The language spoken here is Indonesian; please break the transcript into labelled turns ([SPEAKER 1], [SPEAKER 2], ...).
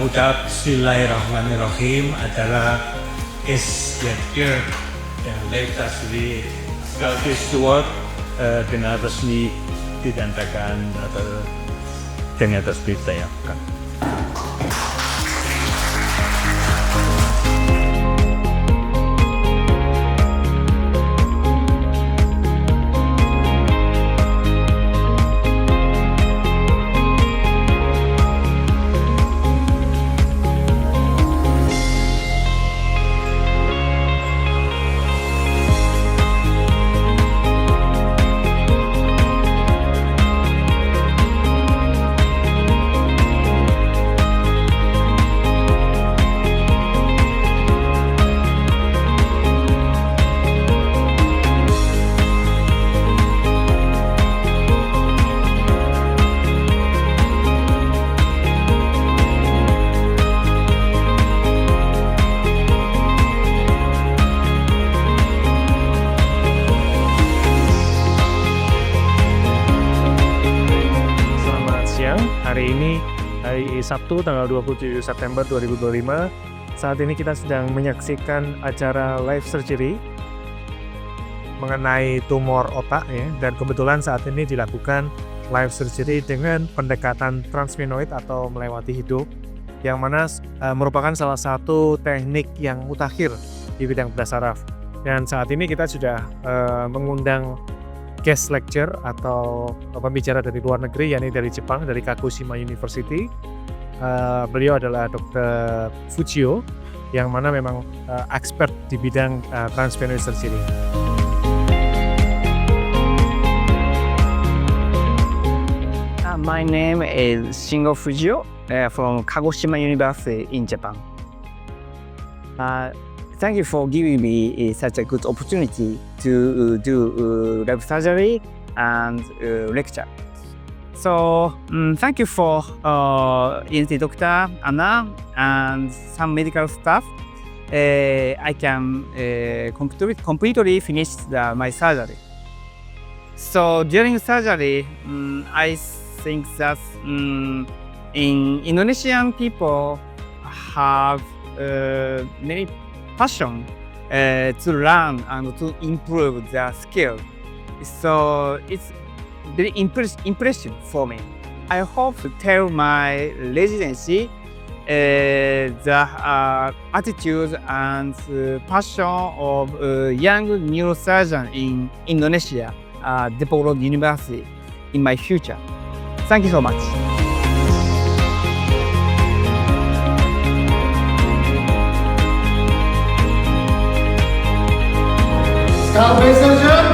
[SPEAKER 1] ucap Bismillahirrahmanirrahim adalah gesture yang legislasi Skullbase Tumor dengan resmi ditandakan atau dengan resmi ditayangkan.
[SPEAKER 2] Hari ini hari Sabtu tanggal 27 September 2025. Saat ini kita sedang menyaksikan acara live surgery mengenai tumor otak ya, dan kebetulan saat ini dilakukan live surgery dengan pendekatan transmenoid atau melewati hidung, yang mana merupakan salah satu teknik yang mutakhir di bidang bedah saraf. Dan saat ini kita sudah mengundang guest lecture atau pembicara dari luar negeri, yakni dari Jepang, dari Kagoshima University. Beliau adalah Dr. Fujio, yang mana memang expert di bidang transmenoid surgery.
[SPEAKER 3] My name is Shingo Fujio from Kagoshima University in Japan. Thank you for giving me such a good opportunity to do live surgery and lecture. So thank you for Dr. Anna and some medical staff. I can completely finish my surgery. So during surgery, I think that in Indonesian people have many passion to learn and to improve their skill. So it's very impressive for me. I hope to tell my residency the attitude and passion of young neurosurgeon in Indonesia, develop university in my future. Thank you so much.
[SPEAKER 4] Skullbase Tumor.